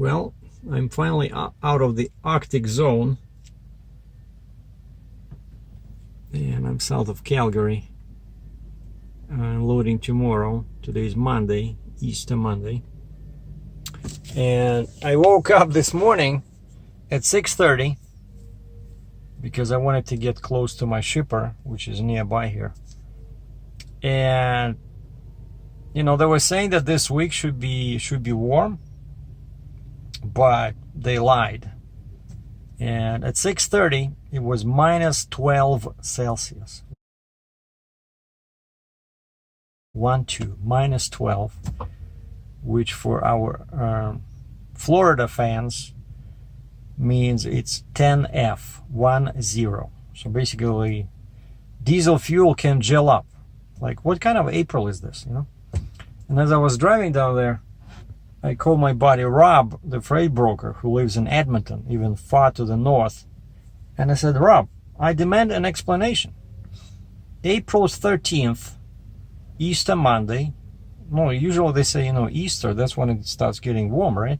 Well, I'm finally out of the Arctic zone, and I'm south of Calgary. I'm loading tomorrow. Today is Monday, Easter Monday. And I woke up this morning at 6:30 because I wanted to get close to my shipper, which is nearby here. And you know, they were saying that this week should be warm, but they lied. And at 6:30 it was minus 12 Celsius. Minus 12, which for our Florida fans means it's 10F, 10. So basically, diesel fuel can gel up. Like, what kind of April is this, you know? And as I was driving down there, I called my buddy Rob, the freight broker, who lives in Edmonton, even far to the north. And I said, Rob, I demand an explanation. April 13th, Easter Monday. No, usually they say, you know, Easter, that's when it starts getting warm, right?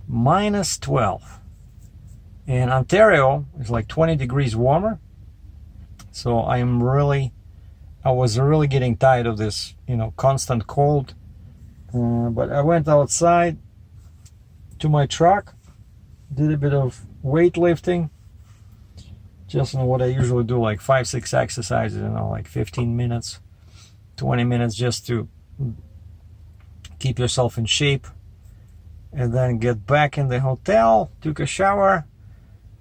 Minus 12. And Ontario is like 20 degrees warmer. So I was really getting tired of this, you know, constant cold. But I went outside to my truck, did a bit of weightlifting. Just you know, what I usually do, like 5-6 exercises, you know, like 15 minutes, 20 minutes, just to keep yourself in shape. And then get back in the hotel, took a shower,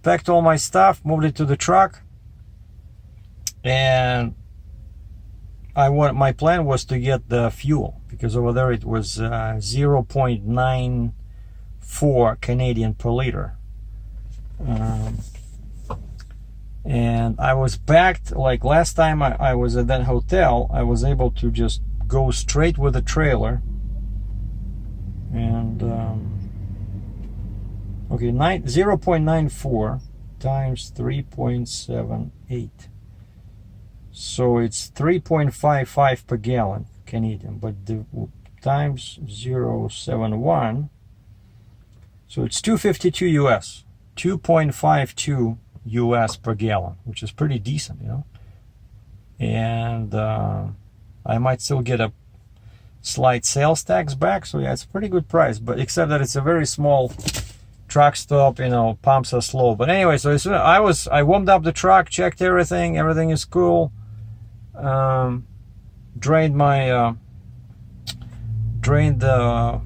packed all my stuff, moved it to the truck. And my plan was to get the fuel, because over there it was 0.94 Canadian per liter. And I was backed, like last time I was at that hotel, I was able to just go straight with the trailer. And okay, 0.94 times 3.78. So it's 3.55 per gallon Canadian, but the times 0.71, so it's 252 US, 2.52 US per gallon, which is pretty decent, you know. And I might still get a slight sales tax back, so yeah, it's a pretty good price. But except that it's a very small truck stop, you know, pumps are slow. But anyway, so I warmed up the truck, checked everything is cool. Drained a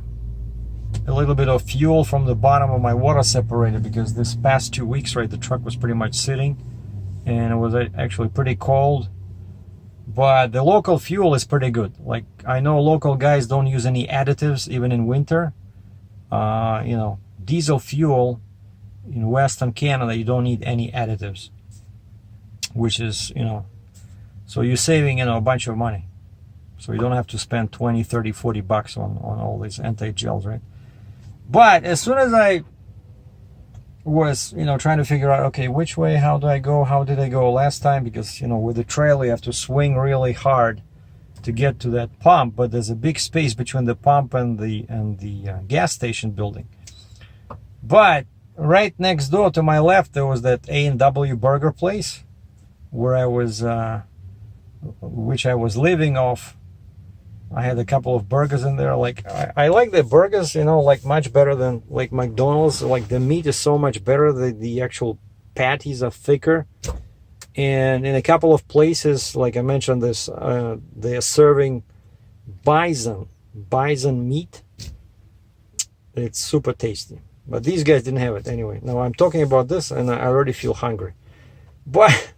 little bit of fuel from the bottom of my water separator, because this past 2 weeks, right, the truck was pretty much sitting and it was actually pretty cold. But the local fuel is pretty good. Like, I know local guys don't use any additives even in winter. You know, diesel fuel in Western Canada, you don't need any additives, which is, you know, so you're saving, you know, a bunch of money. So you don't have to spend 20, 30, 40 bucks on all these anti-gels, right? But as soon as I was, you know, trying to figure out, okay, which way, how did I go last time? Because, you know, with the trailer you have to swing really hard to get to that pump, but there's a big space between the pump and the gas station building. But right next door to my left, there was that A&W burger place where I was which I was living off. I had a couple of burgers in there. Like, I like the burgers, you know, like much better than like McDonald's. Like, the meat is so much better. The actual patties are thicker. And in a couple of places, like I mentioned, this they are serving bison meat. It's super tasty. But these guys didn't have it anyway. Now I'm talking about this and I already feel hungry. But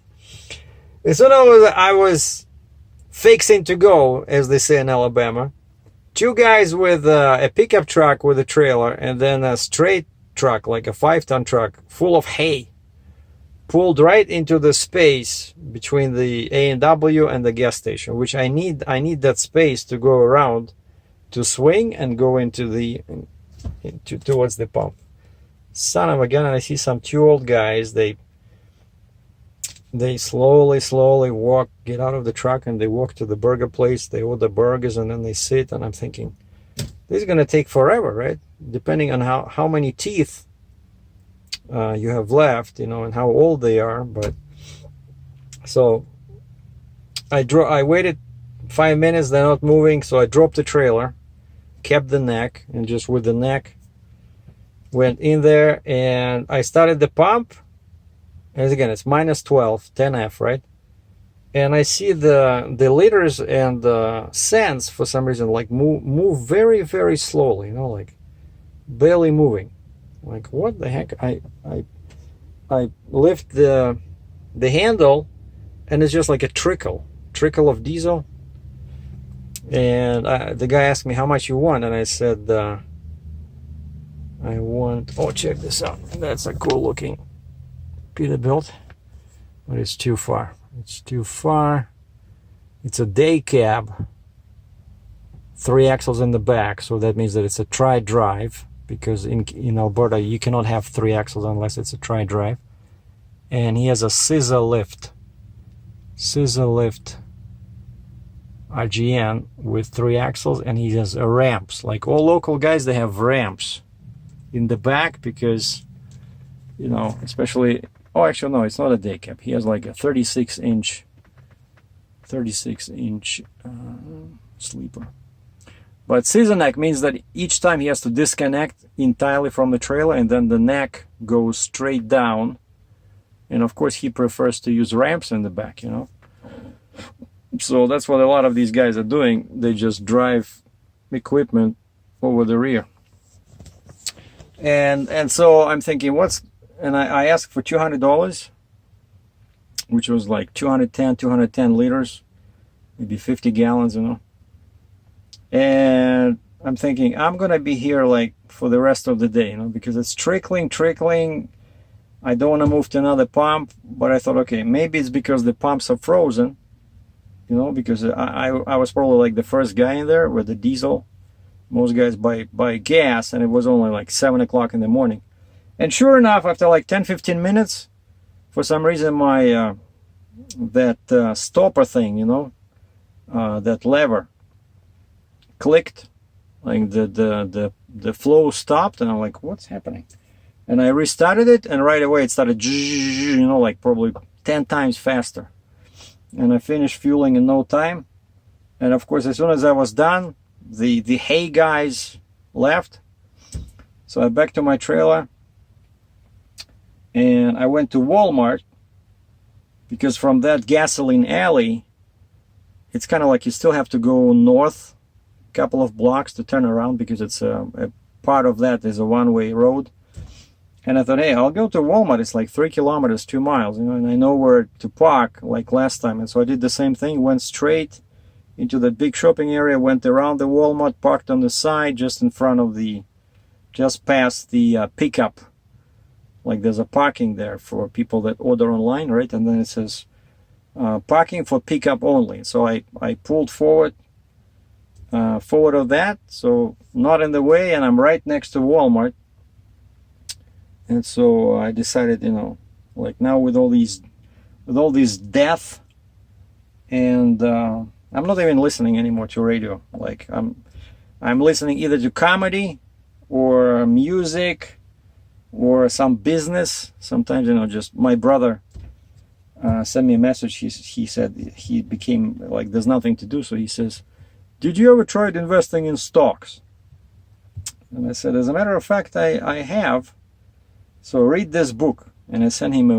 as soon as I was fixing to go, as they say in Alabama, two guys with a pickup truck with a trailer and then a straight truck, like a 5-ton truck full of hay, pulled right into the space between the A&W and the gas station, which I need that space to go around, to swing and go towards the pump. Son of a gun. And I see some two old guys, they slowly walk, get out of the truck, and they walk to the burger place. They order burgers and then they sit, and I'm thinking, this is gonna take forever, right? depending on how many teeth you have left, you know, and how old they are. But so I waited 5 minutes, they're not moving, so I dropped the trailer, kept the neck, and just with the neck went in there, and I started the pump. And again, it's minus 12, 10F, right? And I see the liters and the sands for some reason like move very, very slowly, you know, like barely moving. Like, what the heck? I lift the handle, and it's just like a trickle of diesel. And the guy asked me how much you want, and I said I want, oh, check this out, that's a cool looking Peterbilt, but it's too far. It's too far. It's a day cab, 3 axles in the back, so that means that it's a tri-drive, because in Alberta you cannot have 3 axles unless it's a tri-drive. And he has a scissor lift RGN with 3 axles, and he has ramps. Like all local guys, they have ramps in the back because, you know, especially, oh, actually no, it's not a day cab. He has like a 36-inch sleeper. But scissor neck means that each time he has to disconnect entirely from the trailer, and then the neck goes straight down. And of course he prefers to use ramps in the back, you know. So that's what a lot of these guys are doing. They just drive equipment over the rear. And so I'm thinking, and I asked for $200, which was like 210 liters, maybe 50 gallons, you know. And I'm thinking, I'm gonna be here like for the rest of the day, you know, because it's trickling. I don't want to move to another pump, but I thought, okay, maybe it's because the pumps are frozen, you know, because I was probably like the first guy in there with the diesel. Most guys buy gas, and it was only like 7 o'clock in the morning. And sure enough, after like 10-15 minutes, for some reason my that stopper thing, you know, that lever clicked, like the flow stopped, and I'm like, what's happening? And I restarted it, and right away it started, you know, like probably 10 times faster. And I finished fueling in no time. And of course, as soon as I was done, the hay guys left. So I back to my trailer, and I went to Walmart, because from that gasoline alley, it's kind of like you still have to go north a couple of blocks to turn around, because it's a part of that is a one-way road. And I thought, hey, I'll go to Walmart. It's like 3 kilometers, 2 miles, you know, and I know where to park like last time. And so I did the same thing, went straight into the big shopping area, went around the Walmart, parked on the side, just in front of just past the pickup. Like there's a parking there for people that order online, right? And then it says parking for pickup only. So I pulled forward of that, so not in the way, and I'm right next to Walmart. And so I decided, you know, like now with all these death, and I'm not even listening anymore to radio. Like I'm listening either to comedy or music or some business. Sometimes, you know, just my brother sent me a message. He said he became like there's nothing to do, so he says, did you ever try investing in stocks? And I said, as a matter of fact, I have. So read this book. And I sent him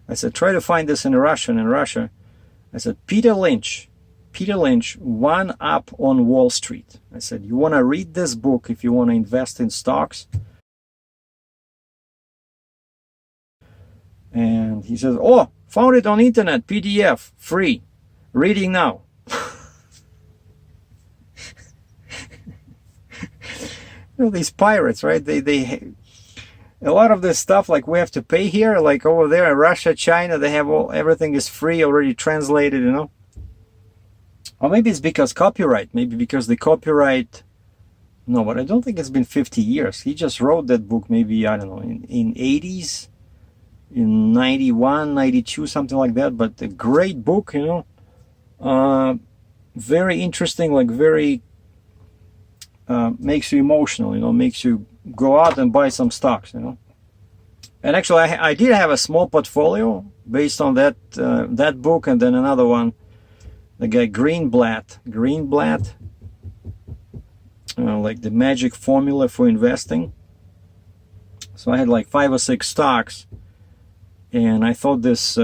I said, try to find this in Russian. In Russia, I said, Peter Lynch, One Up on Wall Street. I said, you want to read this book if you want to invest in stocks? And he says, oh, found it on internet, PDF, free, reading now. You know, these pirates, right? They a lot of this stuff, like we have to pay here, like over there in Russia, China, they have everything is free, already translated, you know. Or maybe it's because copyright, maybe because the copyright, no, but I don't think it's been 50 years. He just wrote that book maybe, I don't know, in 80s, in 91, 92, something like that. But a great book, you know, very interesting, like very makes you emotional, you know, makes you go out and buy some stocks, you know. And actually, I did have a small portfolio based on that that book, and then another one, the guy Greenblatt, like the magic formula for investing. So I had like 5 or 6 stocks, and I thought this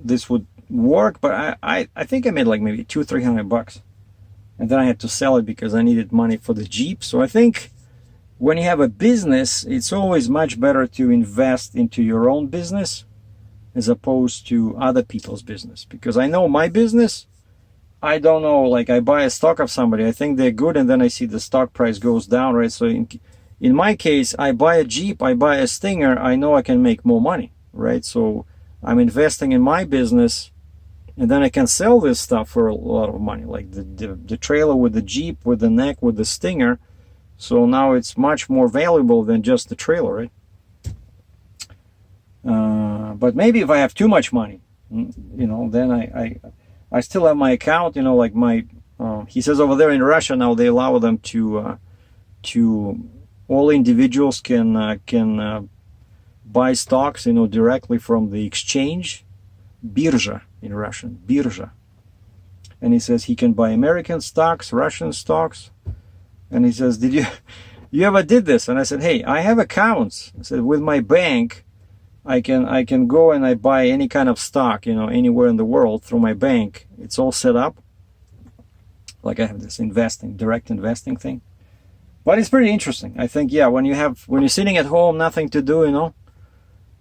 this would work, but I think I made like maybe $200-300, and then I had to sell it because I needed money for the Jeep. So I think when you have a business, it's always much better to invest into your own business as opposed to other people's business. Because I know my business, I don't know, like I buy a stock of somebody, I think they're good, and then I see the stock price goes down, right? So in my case, I buy a Jeep, I buy a Stinger, I know I can make more money, right? So I'm investing in my business, and then I can sell this stuff for a lot of money, like the trailer with the Jeep, with the neck, with the Stinger. So now it's much more valuable than just the trailer, right? But maybe if I have too much money, you know, then I still have my account, you know, like my, he says over there in Russia now they allow them to all individuals can buy stocks, you know, directly from the exchange, birja in Russian, birja. And he says he can buy American stocks, Russian stocks. And he says, did you ever did this? And I said, hey, I have accounts. I said, with my bank, I can go and I buy any kind of stock, you know, anywhere in the world through my bank. It's all set up. Like I have this direct investing thing. But it's pretty interesting. I think, yeah, when you're sitting at home, nothing to do, you know,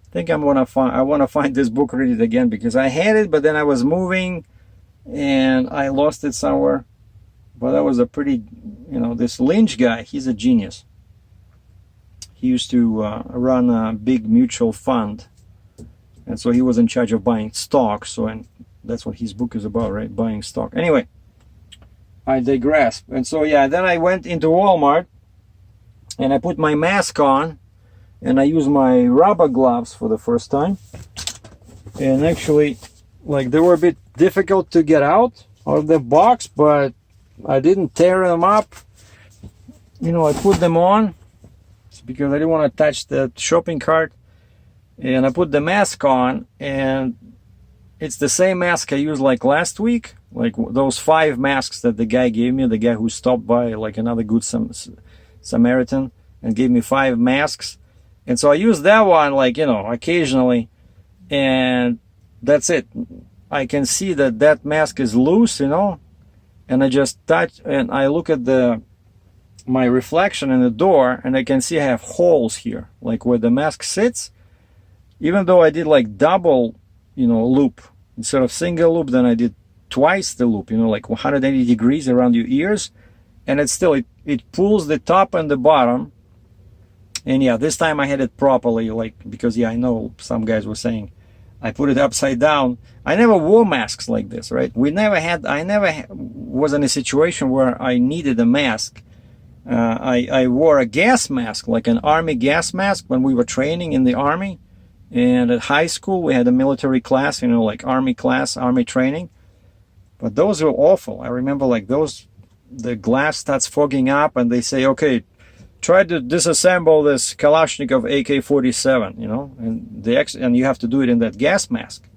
I think I want to find this book, read it again, because I had it, but then I was moving and I lost it somewhere. But that was a pretty, you know, this Lynch guy, he's a genius. He used to run a big mutual fund. And so he was in charge of buying stocks. So, and that's what his book is about, right? Buying stock. Anyway, I digress. And so, yeah, then I went into Walmart and I put my mask on and I used my rubber gloves for the first time. And actually, like, they were a bit difficult to get out of the box, but I didn't tear them up. You know, I put them on because I didn't want to touch the shopping cart. And I put the mask on, and it's the same mask I used like last week. Like those 5 masks that the guy gave me, the guy who stopped by, like another good Samaritan, and gave me 5 masks. And so I used that one, like, you know, occasionally. And that's it. I can see that that mask is loose, you know. And I just touch and I look at my reflection in the door, and I can see I have holes here, like where the mask sits. Even though I did like double, you know, loop instead of single loop, then I did twice the loop, you know, like 180 degrees around your ears, and it still it pulls the top and the bottom. And yeah, this time I had it properly, like, because yeah, I know some guys were saying I put it upside down. I never wore masks like this, right? I never was in a situation where I needed a mask. I wore a gas mask, like an army gas mask, when we were training in the army. And at high school, we had a military class, you know, like army class, army training. But those were awful. I remember, like, the glass starts fogging up, and they say, okay, try to disassemble this Kalashnikov AK-47, you know, and you have to do it in that gas mask.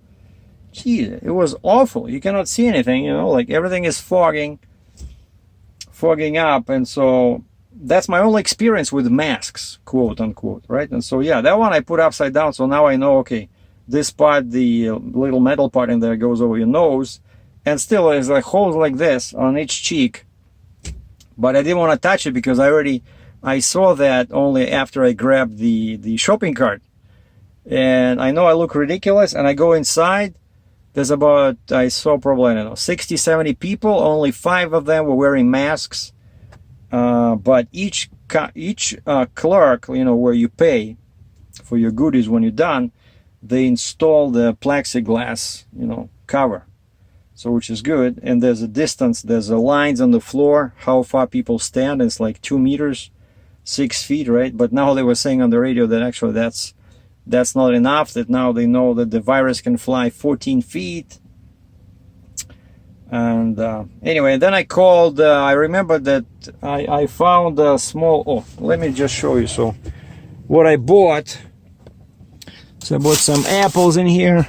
Gee, it was awful. You cannot see anything, you know, like everything is fogging up. And so that's my only experience with masks, quote unquote, right? And so, yeah, that one I put upside down. So now I know, okay, this part, the little metal part in there goes over your nose, and still there's like holes like this on each cheek. But I didn't want to touch it because I saw that only after I grabbed the shopping cart. And I know I look ridiculous, and I go inside. There's about, I saw probably, I don't know, 60, 70 people. Only 5 of them were wearing masks. But each clerk, you know, where you pay for your goodies when you're done, they install the plexiglass, you know, cover. So, which is good. And there's a distance, there's lines on the floor, how far people stand. It's like 2 meters, 6 feet, right? But now they were saying on the radio that actually that's not enough, that now they know that the virus can fly 14 feet. And anyway, then I called, I remember that I found a small, oh, let me just show you. So what I bought, so I bought some apples in here,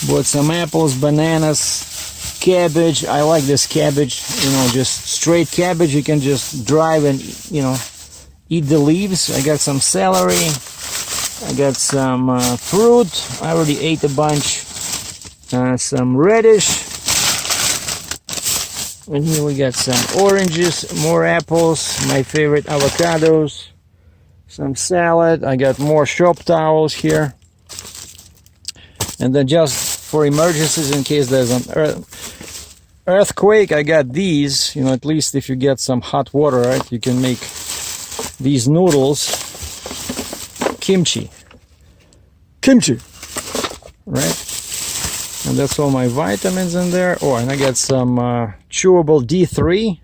bought some apples, bananas, cabbage. I like this cabbage, you know, just straight cabbage. You can just drive and, you know, eat the leaves. I got some celery, I got some fruit. I already ate a bunch. Some radish. And here we got some oranges, more apples, my favorite avocados, some salad. I got more shop towels here. And then just for emergencies, in case there's an earthquake, I got these. You know, at least if you get some hot water, right, you can make these noodles. Kimchi, right? And that's all my vitamins in there. Oh, and I got some chewable D3.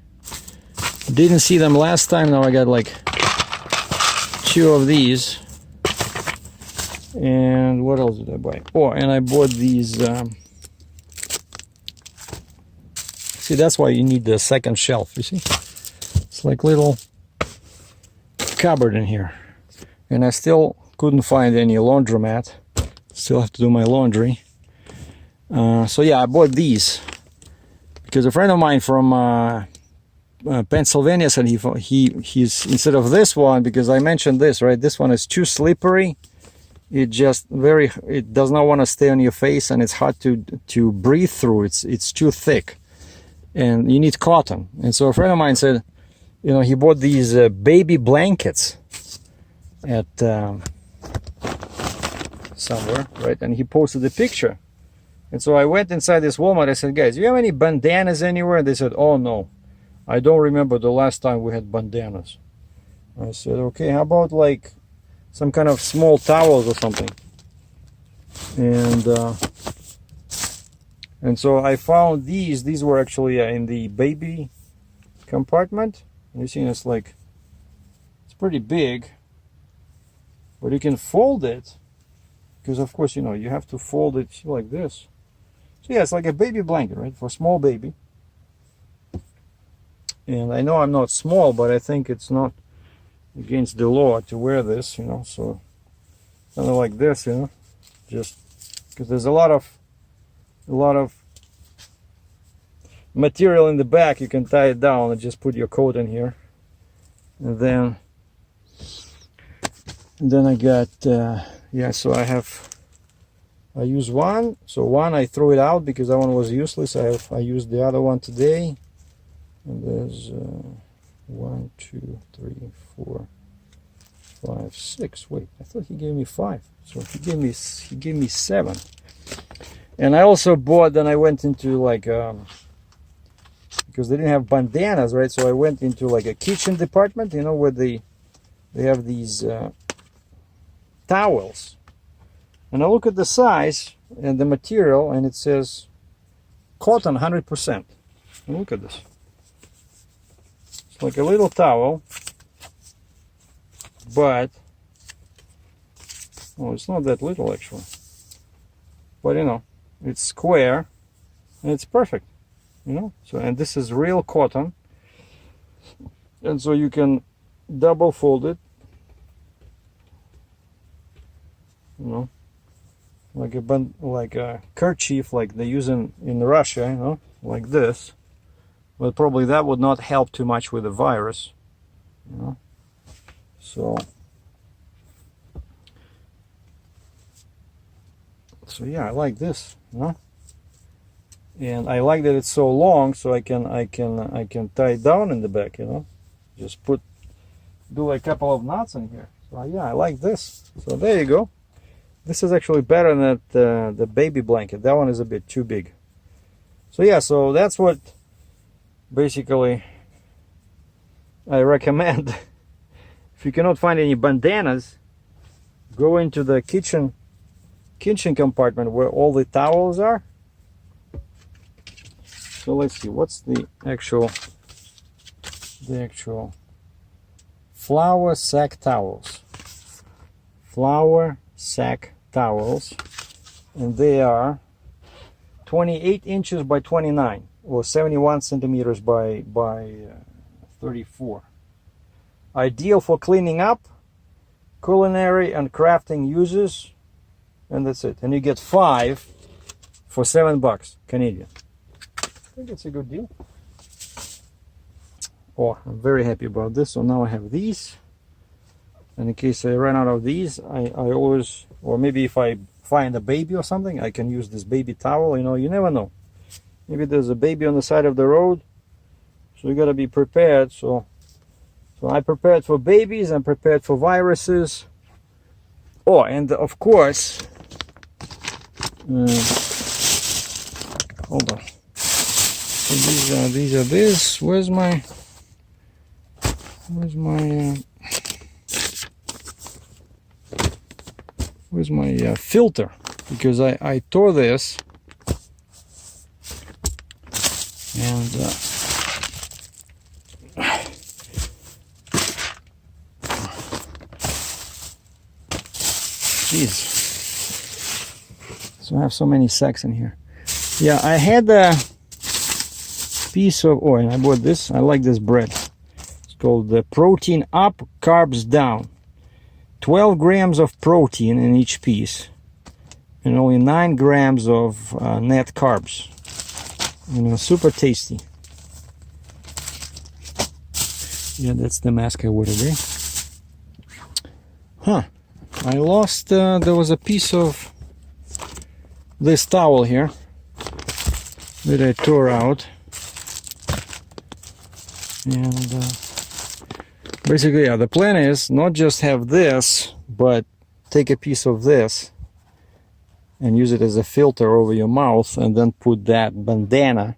Didn't see them last time. Now I got like 2 of these. And what else did I buy? Oh, and I bought these. See, that's why you need the second shelf. You see, it's like little cupboard in here. And I still couldn't find any laundromat. Still have to do my laundry. So yeah, I bought these because a friend of mine from Pennsylvania said he's instead of this one, because I mentioned this, right? This one is too slippery. It just it does not want to stay on your face, and it's hard to breathe through. It's too thick, and you need cotton. And so a friend of mine said, you know, he bought these baby blankets at somewhere, right? And he posted a picture. And so I went inside this Walmart. I said, guys, do you have any bandanas anywhere? And they said, oh no, I don't remember the last time we had bandanas. I said, okay, how about like some kind of small towels or something? And so I found these. These were actually in the baby compartment. You see, it's like, it's pretty big, but you can fold it, because of course, you know, you have to fold it like this. So yeah, it's like a baby blanket, right, for a small baby. And I know I'm not small, but I think it's not against the law to wear this, you know, so kind of like this, you know, just because there's a lot of material in the back. You can tie it down and just put your coat in here. And then I got yeah, so I use one. So one I threw it out because that one was useless. I used the other one today. And there's 1, 2, 3, 4, 5, 6. Wait, I thought he gave me 5. So he gave me 7. And I also bought. Then I went into like because they didn't have bandanas, right? So I went into like a kitchen department, you know, where they have these towels. And I look at the size and the material, and it says cotton 100%. And look at this. It's like a little towel, but oh, it's not that little actually. But you know, it's square and it's perfect, you know. So, and this is real cotton, and so you can double fold it, you know, like a kerchief, like they use in Russia, you know, like this. But probably that would not help too much with the virus, you know. So yeah, I like this, you know. And I like that it's so long, so I can tie it down in the back, you know. Just do a couple of knots in here. So yeah, I like this. So there you go. This is actually better than the baby blanket. That one is a bit too big. So yeah, so that's what basically I recommend. If you cannot find any bandanas, go into the kitchen compartment where all the towels are. So let's see, what's the actual flour sack towels. Flour sack towels, and they are 28 inches by 29, or 71 centimeters by 34. Ideal for cleaning up, culinary and crafting uses, and that's it. And you get 5 for $7 Canadian. I think it's a good deal. Oh, I'm very happy about this. So now I have these, and in case I run out of these, I always, or maybe if I find a baby or something, I can use this baby towel. You know, you never know. Maybe there's a baby on the side of the road, so you gotta be prepared. So I prepared for babies, I'm prepared for viruses. Oh, and of course, hold on. So these are this. Where's my filter? Because I tore this, and jeez. So I have so many sacks in here. Yeah, I had a piece of, oh, and I bought this. I like this bread. It's called the Protein Up, Carbs Down. 12 grams of protein in each piece, and only 9 grams of net carbs. You know, super tasty. Yeah, that's the mask I would agree. Huh. I lost, there was a piece of this towel here that I tore out. And basically, yeah, the plan is not just have this, but take a piece of this and use it as a filter over your mouth, and then put that bandana,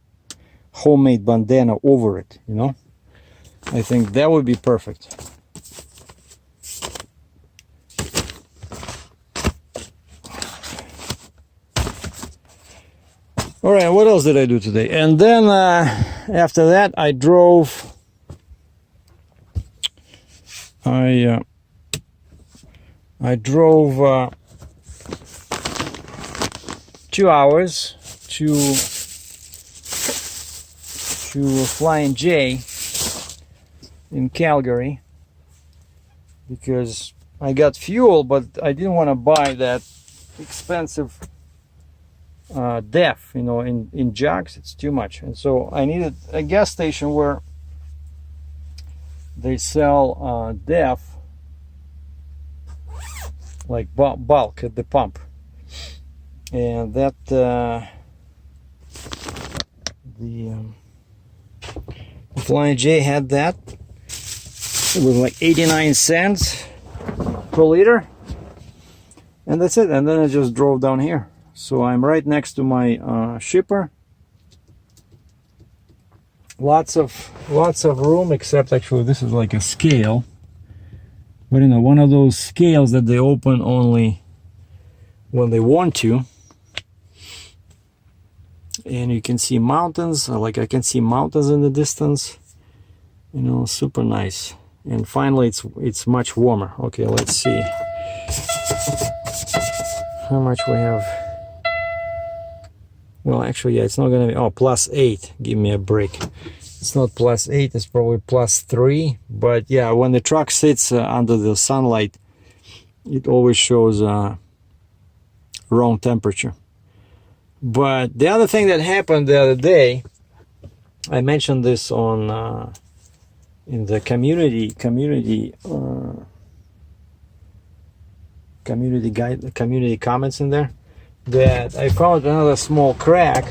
homemade bandana, over it, you know? I think that would be perfect. All right, what else did I do today? And then after that, I drove. I drove 2 hours to Flying J in Calgary, because I got fuel, but I didn't want to buy that expensive DEF, you know, in jugs. It's too much, and so I needed a gas station where they sell DEF, like bulk at the pump, and that the Flying J had that. It was like 89 cents per liter, and that's it. And then I just drove down here. So I'm right next to my shipper. Lots of room, except actually this is like a scale. But you know, one of those scales that they open only when they want to. And you can see mountains, like I can see mountains in the distance. You know, super nice. And finally it's much warmer. Okay, let's see how much we have. Well, actually, yeah, it's not gonna be, oh, +8. Give me a break. It's not +8, it's probably +3. But yeah, when the truck sits under the sunlight, it always shows wrong temperature. But the other thing that happened the other day, I mentioned this on in the community comments in there, that I found another small crack.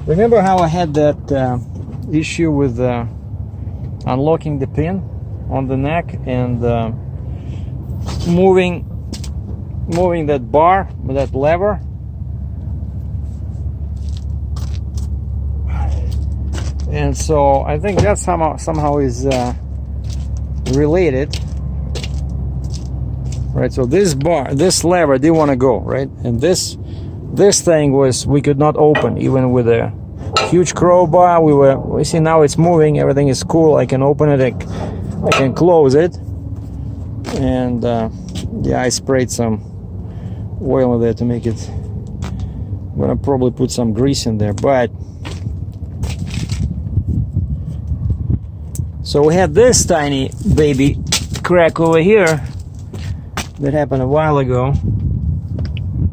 Remember how I had that issue with unlocking the pin on the neck and moving that bar, that lever? And so I think that somehow is related, right? So this lever didn't want to go, right? And this thing was, we could not open even with a huge crowbar. We see now it's moving, everything is cool. I can open it, I can close it, and yeah, I sprayed some oil in there to make it I'm gonna probably put some grease in there, but so we had this tiny baby crack over here that happened a while ago.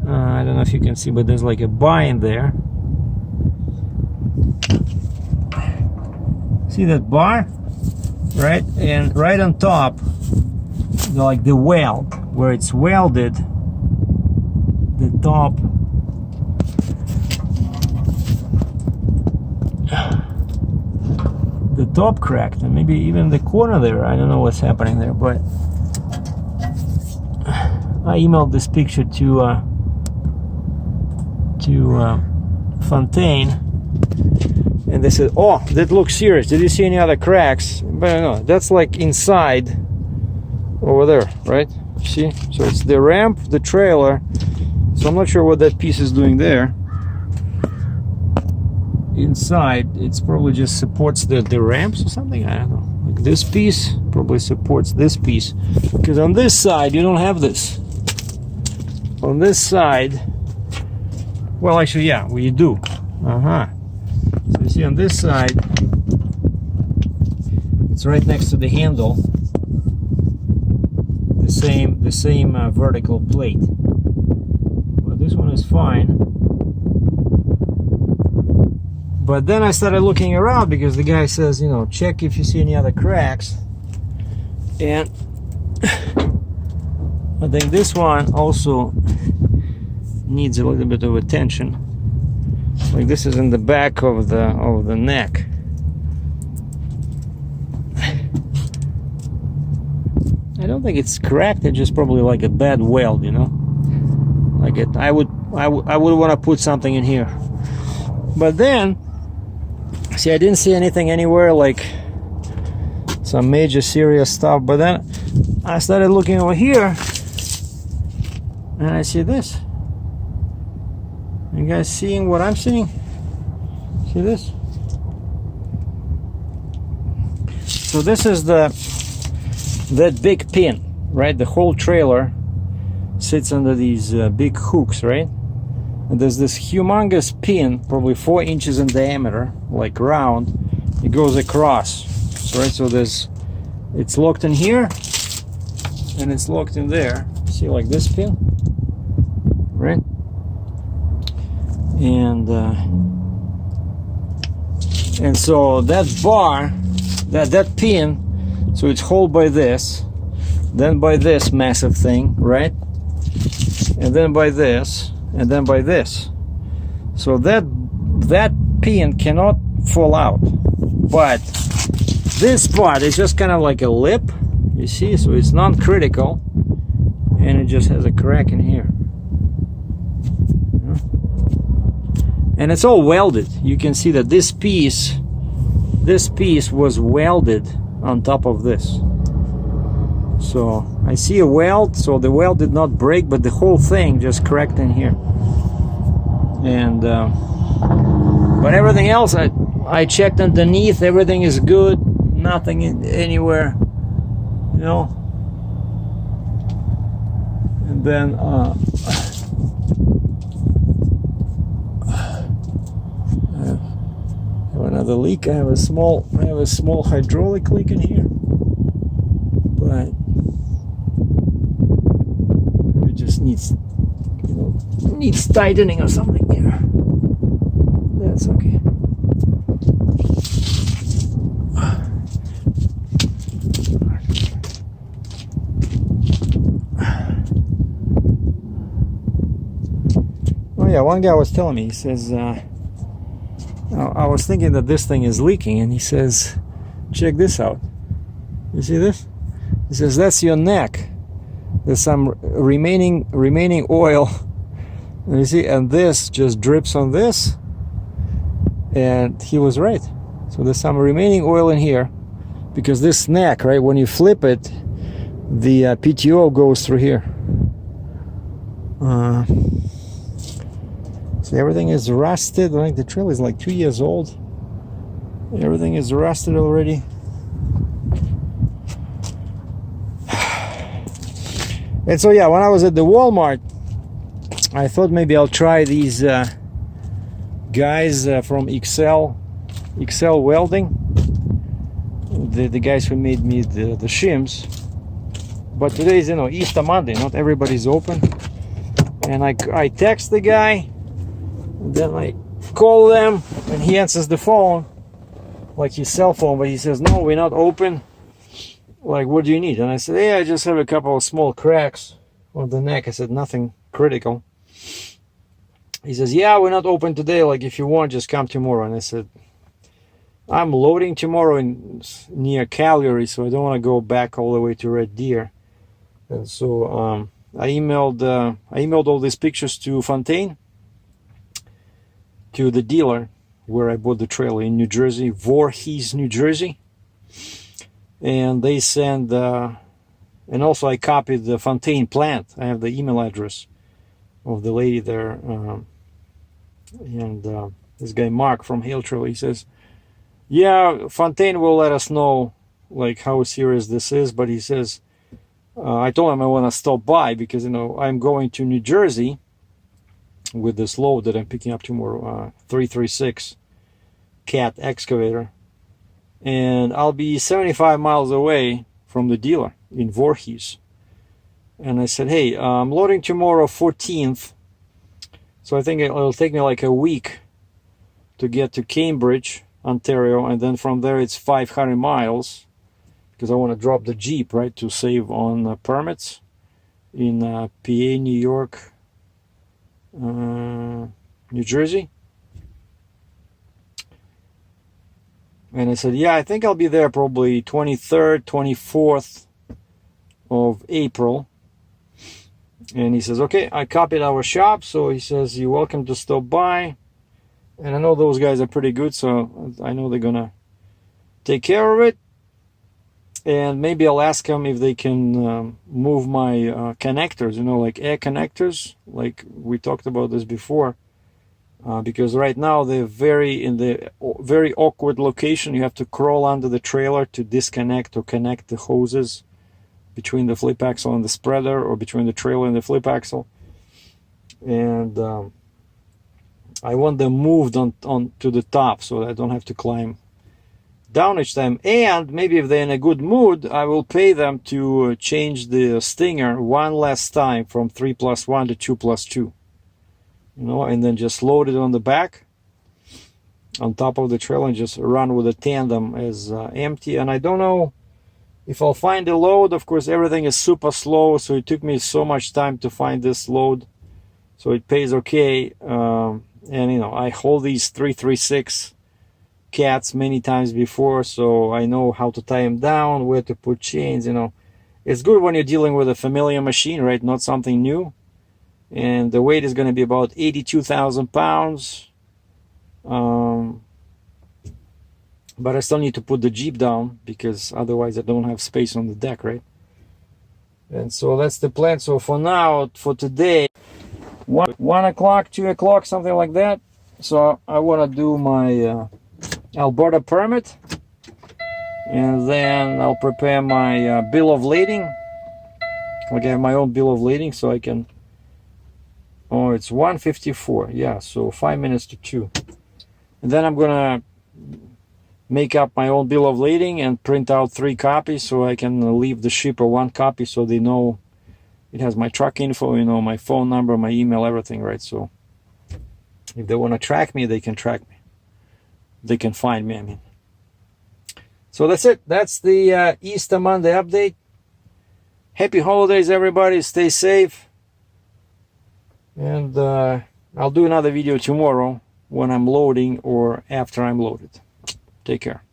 I don't know if you can see, but there's like a bar in there. See that bar? Right? And right on top, like the weld, where it's welded, the top cracked, and maybe even the corner there. I don't know what's happening there, but I emailed this picture to Fontaine, and they said, "Oh, that looks serious. Did you see any other cracks?" But no, that's like inside over there, right? See? So it's the ramp, the trailer. So I'm not sure what that piece is doing there. Inside, it's probably just supports the ramps or something. I don't know. Like this piece probably supports this piece, because on this side you don't have this. On this side, well, actually, yeah, well, you do. So you see on this side, it's right next to the handle. The same vertical plate. Well, this one is fine. But then I started looking around, because the guy says, you know, check if you see any other cracks. And I think this one also needs a little bit of attention. Like this is in the back of the neck. I don't think it's cracked. It's just probably like a bad weld, you know. Like it, I would want to put something in here. But then, see, I didn't see anything anywhere like some major serious stuff. But then I started looking over here, and I see this. You guys seeing what I'm seeing? See this? So this is that big pin, right? The whole trailer sits under these big hooks, right? And there's this humongous pin, probably 4 inches in diameter, like round. It goes across, right? So it's locked in here, and it's locked in there. See, like this pin, right? And so that bar, that pin, so it's held by this, then by this massive thing, right? And then by this, and then by this. So that pin cannot fall out. But this part is just kind of like a lip, you see, so it's non-critical, and it just has a crack in here. And it's all welded. You can see that this piece was welded on top of this. So I see a weld, so the weld did not break, but the whole thing just cracked in here. And but everything else, I checked underneath, everything is good, nothing anywhere, you know. And then I have another leak. I have a small hydraulic leak in here, but it just needs, you know, needs tightening or something here. That's okay. Oh yeah, one guy was telling me, he says, I was thinking that this thing is leaking, and he says, check this out. You see this? He says, that's your neck. There's some remaining oil. And you see, and this just drips on this. And he was right. So there's some remaining oil in here, because this neck, right, when you flip it, the PTO goes through here. So everything is rusted. Like the trailer is like 2 years old. Everything is rusted already. And so yeah, when I was at the Walmart, I thought maybe I'll try these guys from Excel Welding, the guys who made me the shims. But today is, you know, Easter Monday, not everybody's open. And I text the guy, and then I call them, and he answers the phone like his cell phone, but he says, no, we're not open. Like, what do you need? And I said, yeah, I just have a couple of small cracks on the neck. I said, nothing critical. He says, yeah, we're not open today. Like, if you want, just come tomorrow. And I said, I'm loading tomorrow near Calgary, so I don't want to go back all the way to Red Deer. And so I emailed all these pictures to Fontaine, to the dealer where I bought the trailer in New Jersey, Voorhees, New Jersey. And they send, and also I copied the Fontaine plant. I have the email address of the lady there. This guy Mark from Hail Trail, he says, yeah, Fontaine will let us know like how serious this is, but he says, I told him I want to stop by because, you know, I'm going to New Jersey with this load that I'm picking up tomorrow, 336 Cat excavator, and I'll be 75 miles away from the dealer in Voorhees. And I said, hey, I'm loading tomorrow 14th, so I think it'll take me like a week to get to Cambridge, Ontario, and then from there it's 500 miles because I want to drop the Jeep, right, to save on permits in PA, New York, New Jersey. And I said, yeah, I think I'll be there probably 23rd, 24th of April. And he says, okay, I copied our shop. So he says, you're welcome to stop by. And I know those guys are pretty good, so I know they're going to take care of it. And maybe I'll ask them if they can move my connectors, you know, like air connectors, like we talked about this before. Because right now they're in the very awkward location. You have to crawl under the trailer to disconnect or connect the hoses between the flip axle and the spreader, or between the trailer and the flip axle. And I want them moved on to the top so that I don't have to climb down each time. And maybe if they're in a good mood, I will pay them to change the stinger one last time from 3+1 to 2+2. You know, and then just load it on the back, on top of the trailer, and just run with a tandem as empty. And I don't know if I'll find a load. Of course, everything is super slow, so it took me so much time to find this load. So it pays okay. And, you know, I hold these 336 cats many times before, so I know how to tie them down, where to put chains, you know. It's good when you're dealing with a familiar machine, right? Not something new. And the weight is going to be about 82,000 pounds. But I still need to put the Jeep down because otherwise I don't have space on the deck, right? And so that's the plan. So for now, for today, 1 o'clock, 2 o'clock, something like that. So I want to do my Alberta permit. And then I'll prepare my bill of lading. Like I have my own bill of lading, so I can... Oh, it's 1:54. Yeah, so 5 minutes to 2. And then I'm gonna make up my own bill of lading and print out 3 copies so I can leave the shipper 1 copy so they know it has my truck info, you know, my phone number, my email, everything, right? So if they want to track me, they can track me. They can find me, I mean. So that's it. That's the Easter Monday update. Happy holidays, everybody. Stay safe. And I'll do another video tomorrow when I'm loading or after I'm loaded. Take care.